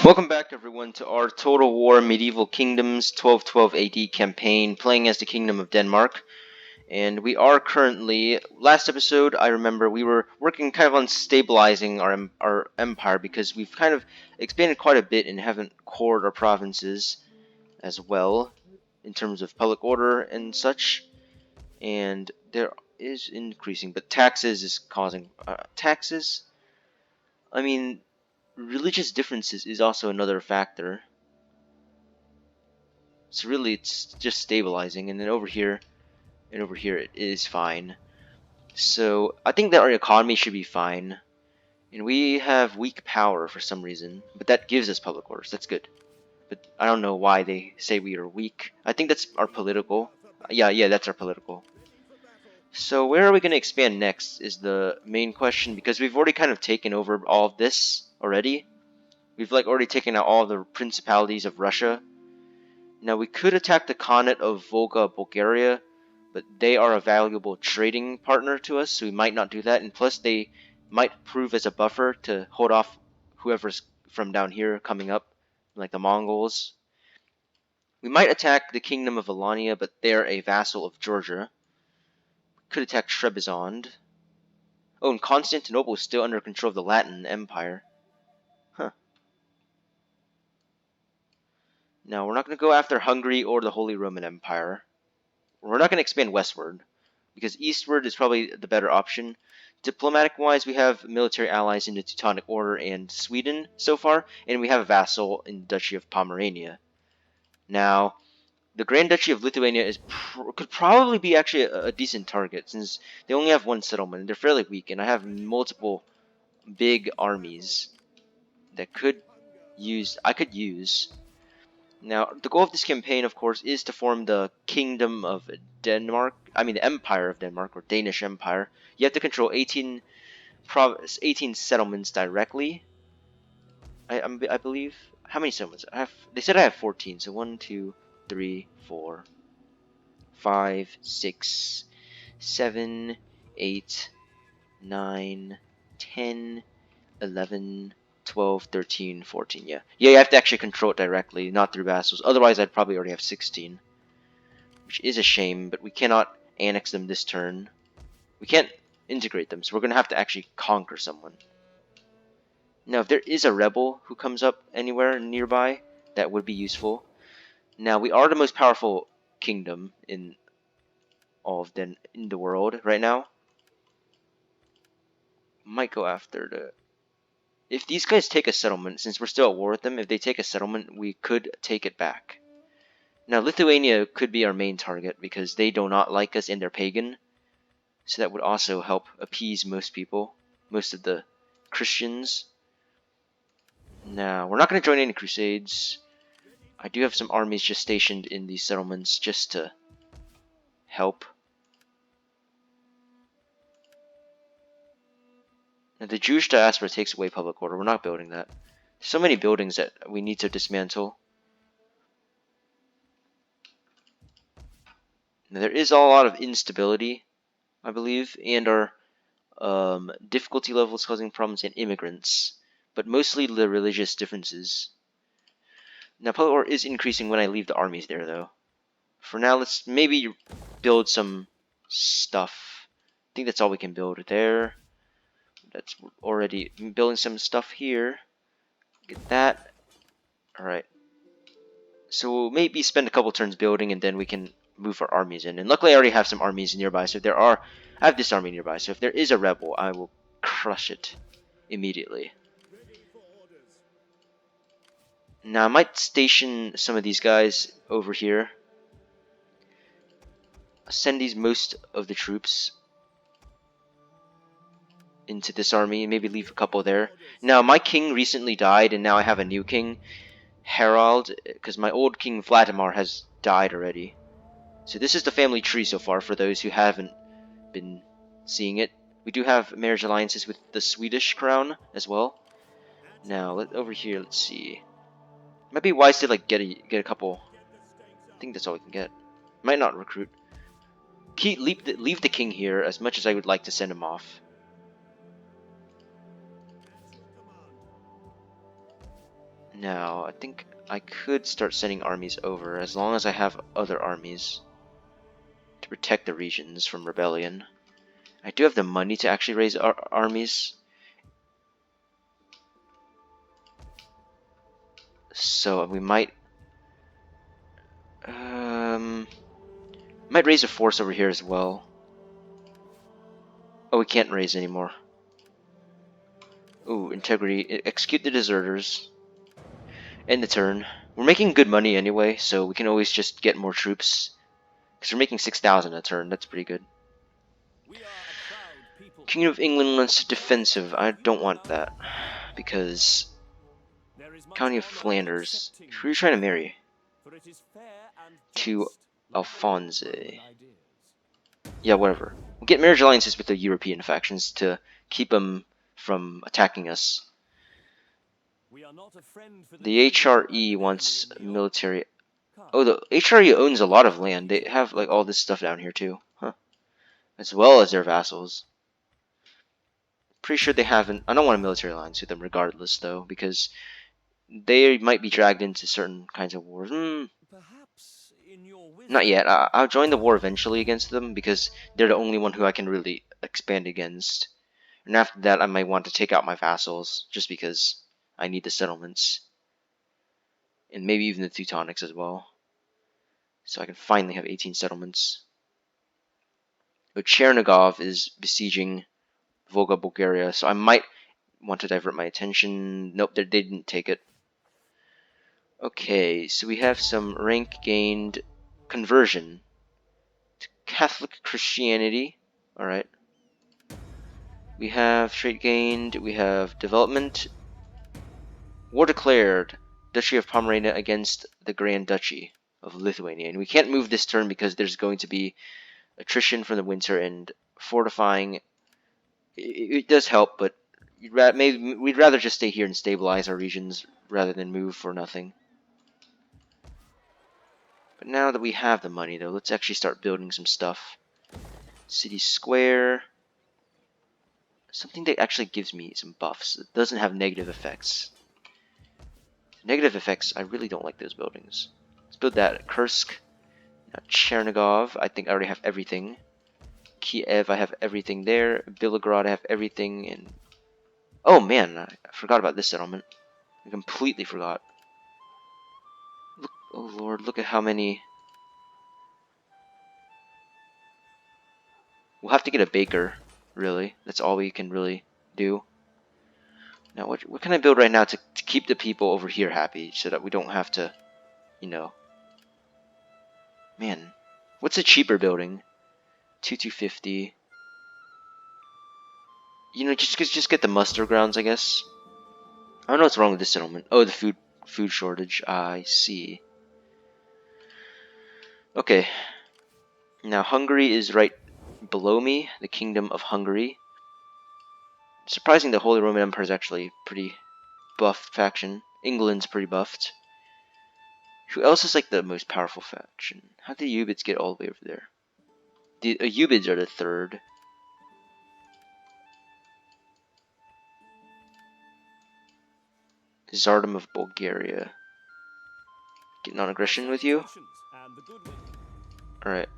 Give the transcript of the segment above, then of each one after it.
Welcome back everyone to our Total War Medieval Kingdoms 1212 AD campaign, playing as the Kingdom of Denmark. And we are currently, last episode I remember we were working kind of on stabilizing our empire because we've kind of expanded quite a bit and haven't cored our provinces as well in terms of public order and such. And there is increasing, but taxes is causing, taxes? I mean, religious differences is also another factor. So really it's just stabilizing, and then over here and over here it is fine. So I think that our economy should be fine. And we have weak power for some reason, but that gives us public orders. That's good. But I don't know why they say we are weak. I think that's our political. Yeah, that's our political. So where are we going to expand next is the main question, because we've already kind of taken over all of this already. We've already taken out all the principalities of Russia. Now we could attack the Khanate of Volga, Bulgaria, but they are a valuable trading partner to us, so we might not do that. And plus, they might prove as a buffer to hold off whoever's from down here coming up, like the Mongols. We might attack the Kingdom of Alania, but they're a vassal of Georgia. We could attack Trebizond. Oh, and Constantinople is still under control of the Latin Empire. Huh. Now, we're not going to go after Hungary or the Holy Roman Empire. We're not going to expand westward, because eastward is probably the better option. Diplomatic-wise, we have military allies in the Teutonic Order and Sweden so far, and we have a vassal in the Duchy of Pomerania. Now, the Grand Duchy of Lithuania could probably be actually a decent target, since they only have one settlement, and they're fairly weak, and I have multiple big armies that I could use. Now, the goal of this campaign, of course, is to form the Kingdom of Denmark. I mean, the Empire of Denmark, or Danish Empire. You have to control 18 settlements directly. I believe. How many settlements? They said I have 14. So 1, 2, 3, 4, 5, 6, 7, 8, 9, 10, 11, 12, 13, 14. Yeah, you have to actually control it directly, not through vassals. Otherwise, I'd probably already have 16. Which is a shame, but we cannot annex them this turn. We can't integrate them, so we're going to have to actually conquer someone. Now, if there is a rebel who comes up anywhere nearby, that would be useful. Now, we are the most powerful kingdom in the world right now. Might go after the... If these guys take a settlement, since we're still at war with them, if they take a settlement, we could take it back. Now, Lithuania could be our main target, because they do not like us and they're pagan. So that would also help appease most people, most of the Christians. Now, we're not going to join any crusades. I do have some armies just stationed in these settlements just to help. Now, the Jewish diaspora takes away public order. We're not building that. There's so many buildings that we need to dismantle. Now, there is a lot of instability, I believe, and our difficulty levels causing problems in immigrants, but mostly the religious differences. Now, public order is increasing when I leave the armies there, though. For now, let's maybe build some stuff. I think that's all we can build there. That's already building some stuff here. Get that. Alright. So we'll maybe spend a couple turns building, and then we can move our armies in. And luckily I already have some armies nearby, so if there are... I have this army nearby, so if there is a rebel, I will crush it immediately. Now I might station some of these guys over here. Send most of the troops into this army, and maybe leave a couple there. Now, my king recently died, and now I have a new king, Harald, because my old king Vladimir has died already. So this is the family tree so far, for those who haven't been seeing it. We do have marriage alliances with the Swedish crown as well. Now, over here, let's see. Might be wise to get a couple. I think that's all we can get. Might not recruit. Leave the king here, as much as I would like to send him off. Now, I think I could start sending armies over as long as I have other armies to protect the regions from rebellion. I do have the money to actually raise armies, so we might might raise a force over here as well. Oh, we can't raise anymore. Ooh, integrity. Execute the deserters. End the turn. We're making good money anyway, so we can always just get more troops. Because we're making 6,000 a turn. That's pretty good. Kingdom of England wants defensive. I don't want that. Because County of Flanders. Who are you trying to marry? To Alphonse. Yeah, whatever. We'll get marriage alliances with the European factions to keep them from attacking us. The HRE wants military. Oh, the HRE owns a lot of land. They have like all this stuff down here too, huh? As well as their vassals. Pretty sure they haven't. I don't want a military alliance with them, regardless, though, because they might be dragged into certain kinds of wars. Not yet. I'll join the war eventually against them because they're the only one who I can really expand against. And after that, I might want to take out my vassals just because I need the settlements. And maybe even the Teutonics as well. So I can finally have 18 settlements. But Chernigov is besieging Volga, Bulgaria, so I might want to divert my attention. Nope, they didn't take it. Okay, so we have some rank gained conversion to Catholic Christianity. Alright. We have trait gained, we have development. War declared. Duchy of Pomerania against the Grand Duchy of Lithuania. And we can't move this turn because there's going to be attrition from the winter, and fortifying. It does help, but we'd rather just stay here and stabilize our regions rather than move for nothing. But now that we have the money, though, let's actually start building some stuff. City Square. Something that actually gives me some buffs. It doesn't have negative effects. Negative effects, I really don't like those buildings. Let's build that at Kursk. Now Chernigov, I think I already have everything. Kiev, I have everything there. Belgrade, I have everything. And oh man, I forgot about this settlement. I completely forgot. Look, oh lord, look at how many. We'll have to get a baker, really. That's all we can really do. Now, what can I build right now to keep the people over here happy so that we don't have to, you know. Man, what's a cheaper building? 2250. You know, just get the muster grounds, I guess. I don't know what's wrong with this settlement. Oh, the food shortage. I see. Okay. Now Hungary is right below me, the Kingdom of Hungary. Surprising, the Holy Roman Empire is actually pretty buffed faction. England's pretty buffed. Who else is like the most powerful faction? How did the Ubids get all the way over there? The Ubids are the third. Tsardom of Bulgaria. Get non-aggression with you? Alright.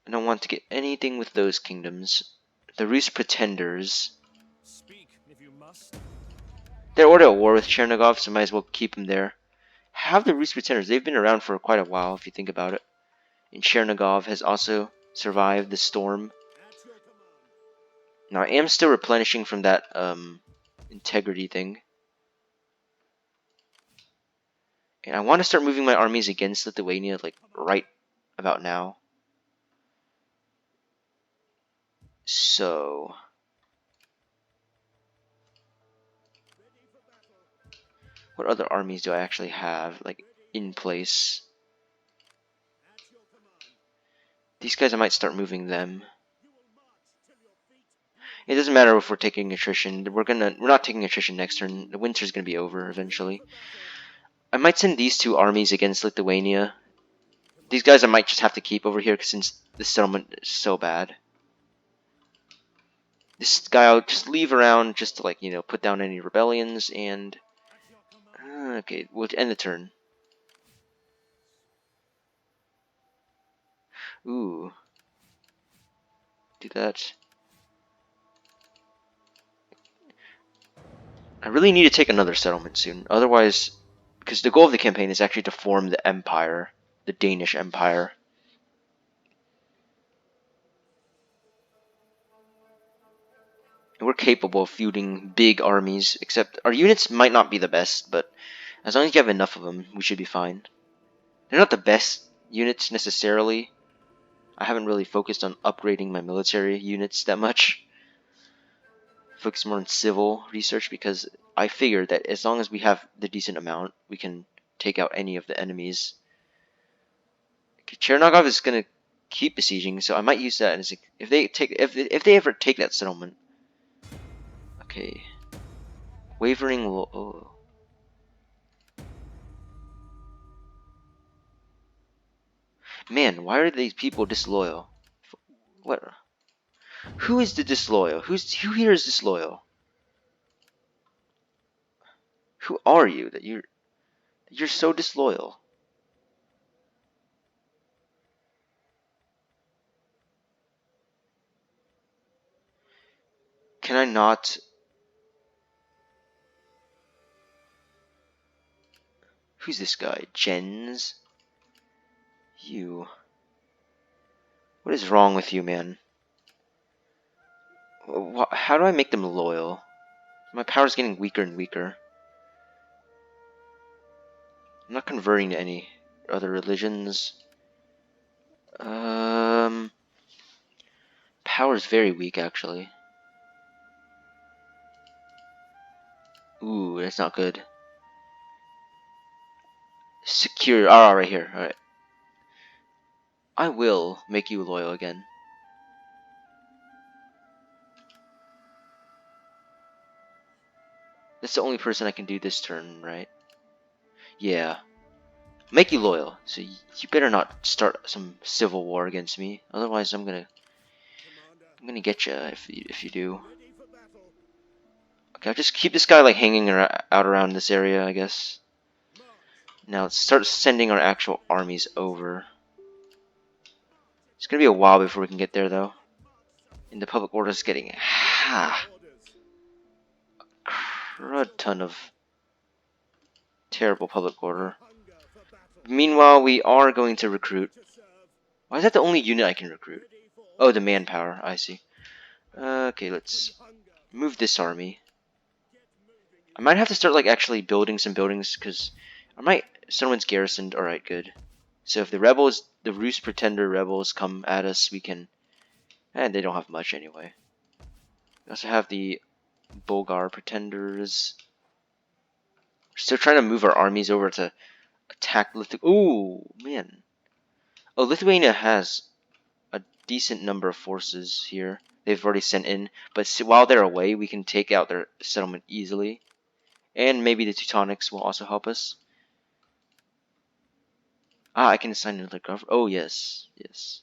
I don't want to get anything with those kingdoms. The Rus Pretenders. They're already at war with Chernigov, so might as well keep them there. Have the Rus Pretenders. They've been around for quite a while, if you think about it. And Chernigov has also survived the storm. Now, I am still replenishing from that integrity thing. And I want to start moving my armies against Lithuania, like, right about now. So... what other armies do I actually have, like, in place? These guys, I might start moving them. It doesn't matter if we're taking attrition. We're not taking attrition next turn. The winter's gonna be over eventually. I might send these two armies against Lithuania. These guys I might just have to keep over here since the settlement is so bad. This guy I'll just leave around just to, like, you know, put down any rebellions, and okay, we'll end the turn. Ooh, do that. I really need to take another settlement soon, otherwise, because the goal of the campaign is actually to form the empire, the Danish Empire. And we're capable of fielding big armies, except our units might not be the best, but as long as you have enough of them, we should be fine. They're not the best units necessarily. I haven't really focused on upgrading my military units that much. Focus more on civil research because I figured that as long as we have the decent amount, we can take out any of the enemies. Okay, Chernigov is gonna keep besieging, so I might use that as if they ever take that settlement. Okay, wavering. Oh. Man, why are these people disloyal? What? Who is the disloyal? Who here is disloyal? Who are you that you're so disloyal? Can I not? Who's this guy? Jens? You. What is wrong with you, man? How do I make them loyal? My power's getting weaker and weaker. I'm not converting to any other religions. Power's very weak, actually. Ooh, that's not good. Secure. Ah, right here. Alright. I will make you loyal again. That's the only person I can do this turn, right? Yeah. Make you loyal. So you better not start some civil war against me. Otherwise, I'm gonna get you if you do. Okay, I'll just keep this guy like hanging out around this area, I guess. Now let's start sending our actual armies over. It's gonna be a while before we can get there, though. And the public order is getting a crud ton of terrible public order. Meanwhile, we are going to recruit. Why is that the only unit I can recruit? Oh, the manpower. I see. Okay, let's move this army. I might have to start like actually building some buildings because I might. Someone's garrisoned. All right, good. So if the rebels, the Rus Pretender rebels, come at us, we can. And they don't have much anyway. We also have the Bulgar Pretenders. We're still trying to move our armies over to attack Lithuania. Ooh, man. Oh, Lithuania has a decent number of forces here. They've already sent in, but while they're away, we can take out their settlement easily. And maybe the Teutonics will also help us. Ah, I can assign another governor. Oh, yes. Yes.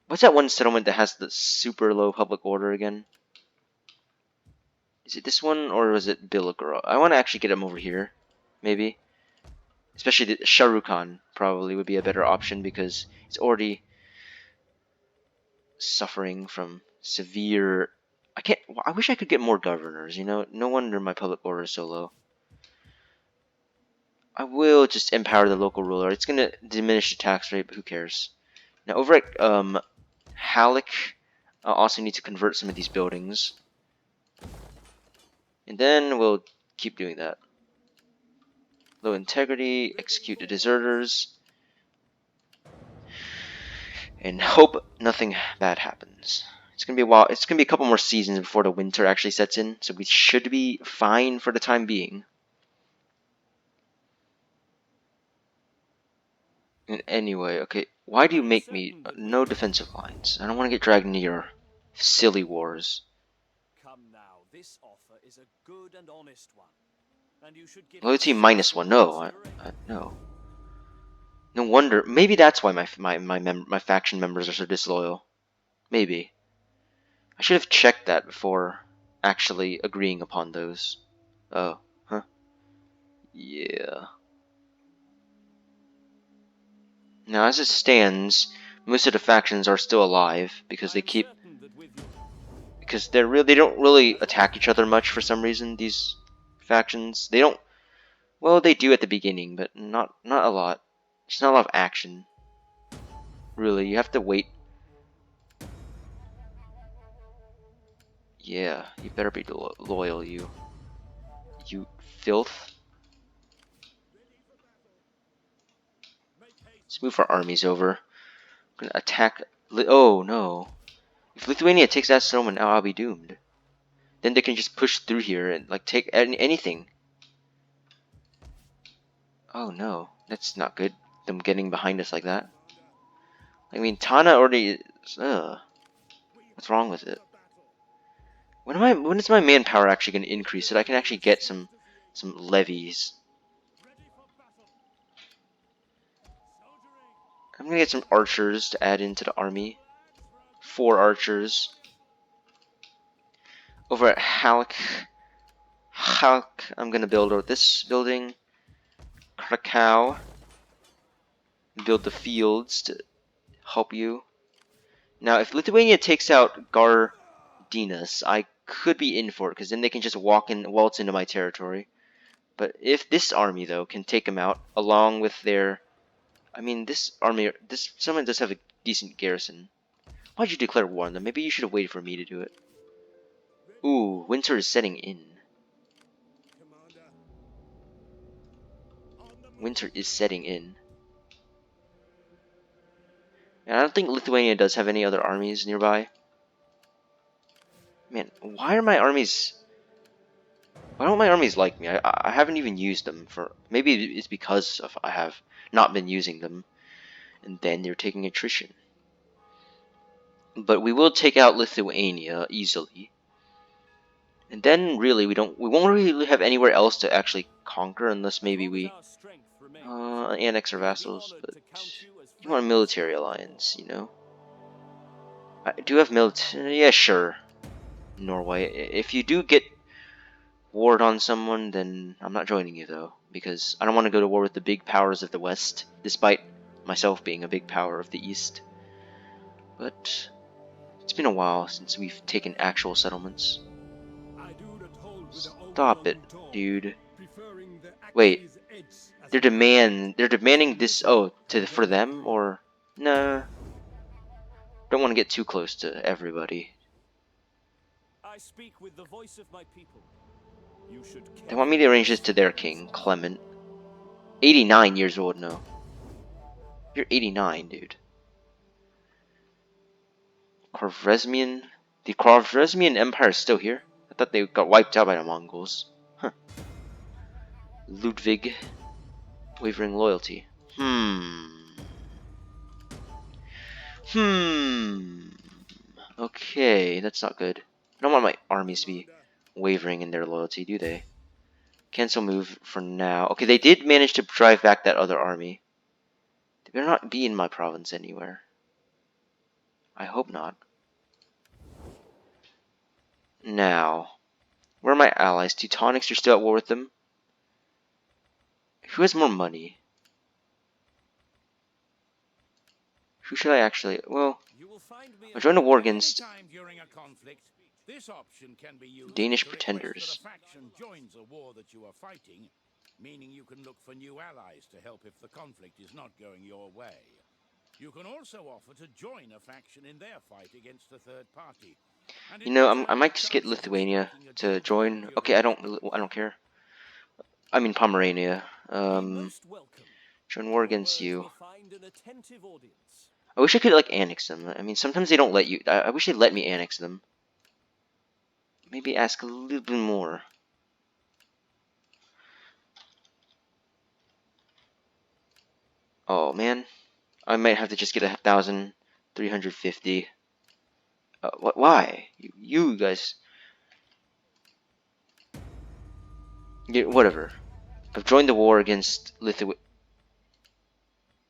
What's that one settlement that has the super low public order again? Is it this one, or was it Bilagorod? I want to actually get him over here. Maybe. Especially the Shahrukh probably would be a better option because it's already suffering from severe... I wish I could get more governors, you know? No wonder my public order is so low. I will just empower the local ruler. It's going to diminish the tax rate, but who cares? Now, over at Halleck, I also need to convert some of these buildings. And then we'll keep doing that. Low integrity, execute the deserters. And hope nothing bad happens. It's gonna be a while. It's gonna be a couple more seasons before the winter actually sets in, so we should be fine for the time being. And anyway, okay, why do you make me no defensive lines? I don't want to get dragged into your silly wars. Come now, this offer is a good and honest one, and you should give Loyalty -1. No, no. No wonder. Maybe that's why my faction members are so disloyal. Maybe. I should have checked that before actually agreeing upon those. Oh, huh? Yeah. Now, as it stands, most of the factions are still alive because I they am keep certain that with your they don't really attack each other much for some reason. These factions they don't. Well, they do at the beginning, but not a lot. There's not a lot of action. Really, you have to wait. Yeah, you better be loyal, you filth. Let's move our armies over. I'm gonna attack. Oh no! If Lithuania takes that settlement now, I'll be doomed. Then they can just push through here and like take anything. Oh no, that's not good. Them getting behind us like that. I mean, Tana already. What's wrong with it? When is my manpower actually going to increase so that I can actually get some levies? I'm gonna get some archers to add into the army. 4 archers. Over at Halk, I'm gonna build this building. Krakow. Build the fields to help you. Now, if Lithuania takes out Gardinas, I could be in for it, because then they can just waltz into my territory. But if this army, though, can take them out, along with their... I mean, someone does have a decent garrison. Why'd you declare war on them? Maybe you should have waited for me to do it. Ooh, winter is setting in. Winter is setting in. And I don't think Lithuania does have any other armies nearby. Man, why are my armies... Why don't my armies like me? I haven't even used them for... Maybe it's because of I have not been using them. And then they're taking attrition. But we will take out Lithuania easily. And then really we won't really have anywhere else to actually conquer unless maybe we annex our vassals. But you want a military alliance, you know? I do have military... Yeah, sure. Norway. If you do get warred on someone, then I'm not joining you, though, because I don't want to go to war with the big powers of the West, despite myself being a big power of the East. But it's been a while since we've taken actual settlements. Stop it, dude. Wait, they're demanding this. Oh, for them, or nah? Don't want to get too close to everybody. I speak with the voice of my people. You should They want me to arrange this to their king, Clement. 89 years old, no. You're 89, dude. Khwarezmian? The Khwarezmian Empire is still here? I thought they got wiped out by the Mongols. Huh. Ludwig. Wavering loyalty. Okay, that's not good. I don't want my armies to be wavering in their loyalty, do they? Cancel move for now. Okay, they did manage to drive back that other army. They better not be in my province anywhere. I hope not. Now, where are my allies? Teutonics are still at war with them. Who has more money? Who should I actually... Well, I'll join a war against Danish Pretenders. Meaning you can look for new allies to help if the conflict is not going your way. You can also offer to join a faction in their fight against a third party. You know, I might just get Lithuania to join. Okay, I don't care. I mean Pomerania. Join war against you. I wish I could like annex them. I mean, sometimes they don't let you. I wish they let me annex them. Maybe ask a little bit more. Oh man, I might have to just get 1,350. What? Why? You guys. Yeah, whatever. I've joined the war against Lithuania.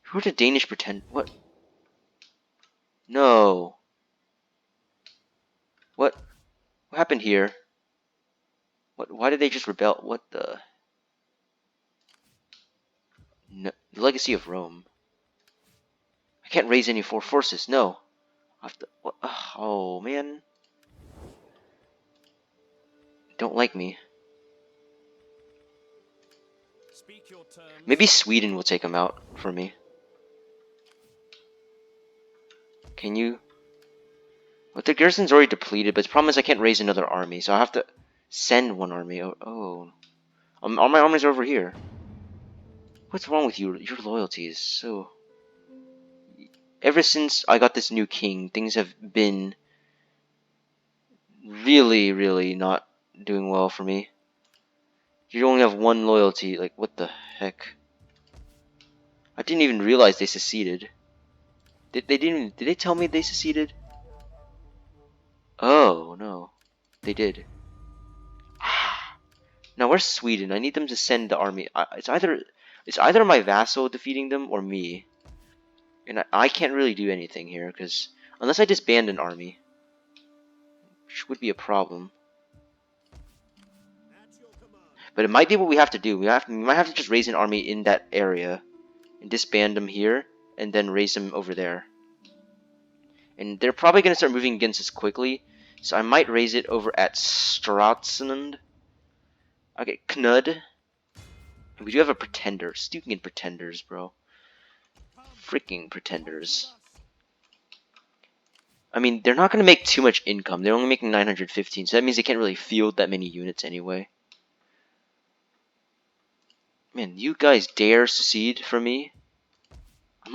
Who are the Danish pretend? What? No. What? What happened here? What? Why did they just rebel? What the? No, the legacy of Rome. I can't raise any forces. No. I have to, what? Oh man. Don't like me. Speak your terms. Maybe Sweden will take him out for me. Can you? Well, the garrison's already depleted, but the problem is I can't raise another army, so I have to send one army. Oh. All my armies are over here. What's wrong with you? Your loyalty is so... Ever since I got this new king, things have been really, really not doing well for me. You only have one loyalty. Like, what the heck? I didn't even realize they seceded. Did they tell me they seceded? Oh, no. They did. Now, where's Sweden? I need them to send the army. It's either my vassal defeating them or me. And I can't really do anything here, because unless I disband an army, which would be a problem. But it might be what we have to do. We might have to just raise an army in that area and disband them here, and then raise them over there. And they're probably going to start moving against us quickly, so I might raise it over at Stratsund. Okay, Knud. And we do have a Pretender. Speaking Pretenders, bro. Freaking Pretenders. I mean, they're not going to make too much income. They're only making 915, so that means they can't really field that many units anyway. Man, you guys dare secede from me?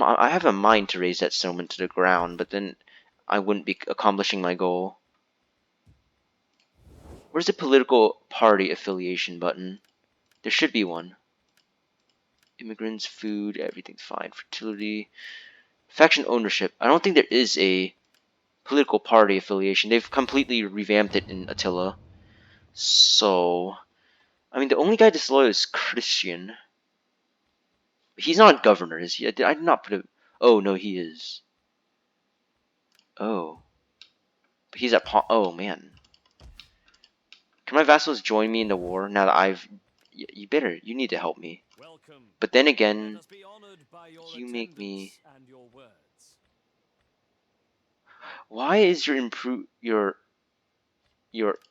I have a mind to raise that settlement to the ground, but then I wouldn't be accomplishing my goal. Where's the political party affiliation button? There should be one. Immigrants, food, everything's fine. Fertility. Faction ownership. I don't think there is a political party affiliation. They've completely revamped it in Attila. So, I mean, the only guy disloyal is Christian. He's not governor, is he? I did not put a... Oh, no, he is. Oh. But he's at... Oh, man. Can my vassals join me in the war now that I've... You better... You need to help me. Welcome. But then again, Let us be honored by your you make me... attendance and your words. Why is your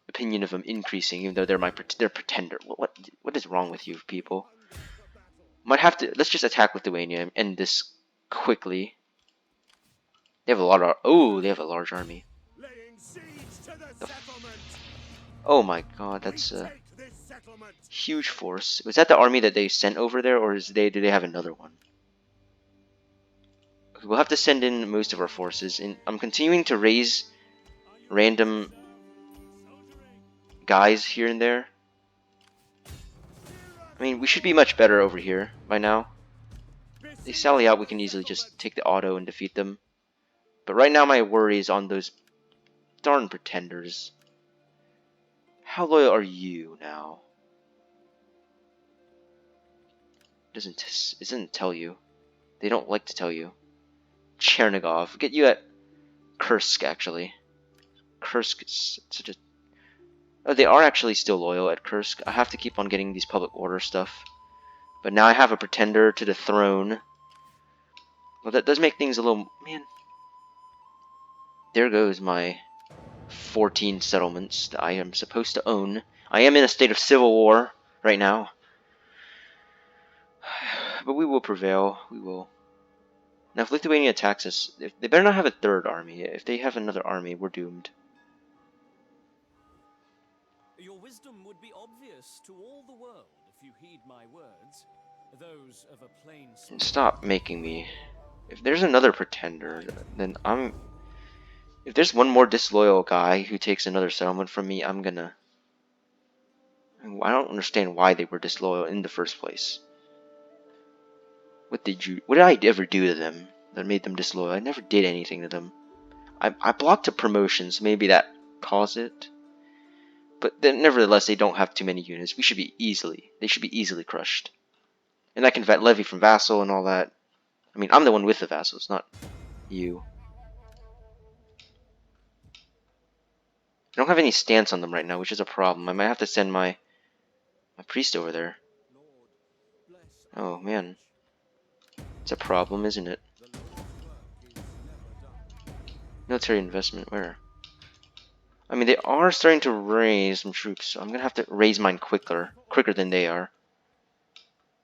opinion of them increasing, even though they're pretender? What is wrong with you people? Might have to... Let's just attack Lithuania and end this quickly. They have a lot of... Oh, they have a large army. Oh my god, that's a huge force. Was that the army that they sent over there, or do they have another one? We'll have to send in most of our forces, and I'm continuing to raise random guys here and there. I mean, we should be much better over here by now. They sally out, we can easily just take the auto and defeat them. But right now my worry is on those darn pretenders. How loyal are you now? It doesn't tell you. They don't like to tell you. Chernigov. Get you at Kursk, actually. Kursk is such a... Oh, they are actually still loyal at Kursk. I have to keep on getting these public order stuff. But now I have a pretender to the throne. Well, that does make things a little... Man. There goes my 14 settlements that I am supposed to own. I am in a state of civil war right now. But we will prevail. We will. Now, if Lithuania attacks us, they better not have a third army. If they have another army, we're doomed. Your wisdom would be obvious to all the world if you heed my words, those of a plain smith. Stop making me... If there's another pretender, then I'm... If there's one more disloyal guy who takes another settlement from me, I'm gonna... I don't understand why they were disloyal in the first place. What did I ever do to them that made them disloyal? I never did anything to them. I blocked a promotion, so maybe that caused it. But then, nevertheless, they don't have too many units. They should be easily crushed. And I can levy from vassal and all that. I mean, I'm the one with the vassals, not you. I don't have any stance on them right now, which is a problem. I might have to send my priest over there. Lord, bless Oh, our man. village. It's a problem, isn't it? The Lord's work is never done. Military investment, where? I mean, they are starting to raise some troops, so I'm gonna have to raise mine quicker than they are.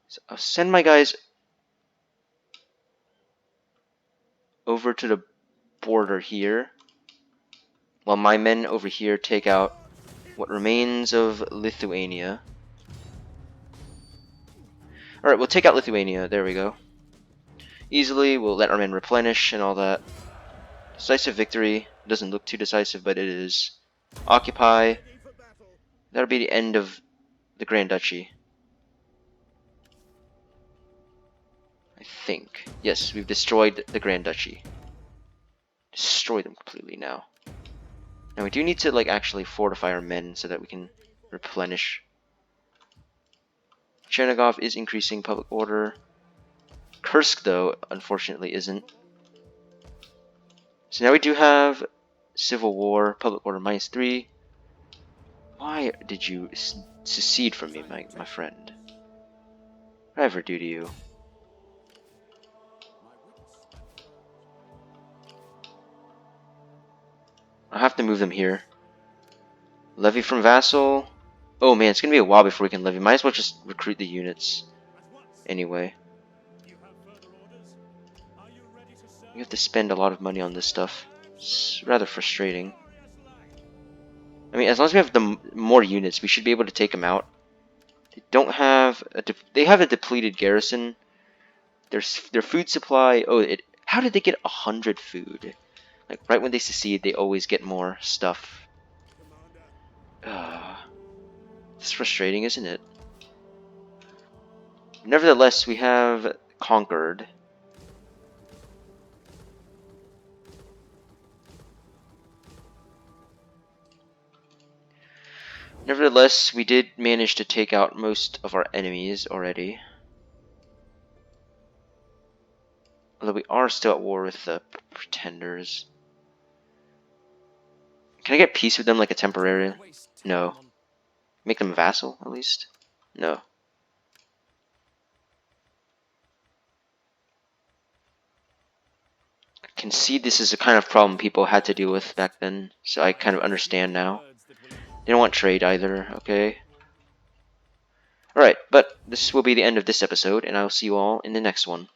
So I'll send my guys over to the border here, while my men over here take out what remains of Lithuania. Alright, we'll take out Lithuania. There we go. Easily, we'll let our men replenish and all that. Decisive victory. Doesn't look too decisive, but it is. Occupy. That'll be the end of the Grand Duchy. I think. Yes, we've destroyed the Grand Duchy. Destroy them completely now. Now we do need to like actually fortify our men so that we can replenish. Chernigov is increasing public order. Kursk, though, unfortunately isn't. So now we do have civil war, public order -3. Why did you secede from me, my friend? What did I ever do to you? I'll have to move them here. Levy from vassal. Oh man, it's gonna be a while before we can levy. Might as well just recruit the units. Anyway. You have to spend a lot of money on this stuff. It's rather frustrating. I mean, as long as we have the more units, we should be able to take them out. They don't have they have a depleted garrison. Their food supply. Oh, how did they get 100 food? Like right when they secede, they always get more stuff. It's frustrating, isn't it? Nevertheless, we have conquered. Nevertheless, we did manage to take out most of our enemies already. Although we are still at war with the Pretenders. Can I get peace with them like a temporary? No. Make them vassal, at least? No. I can see this is the kind of problem people had to deal with back then, so I kind of understand now. They don't want trade either, okay? Alright, but this will be the end of this episode, and I'll see you all in the next one.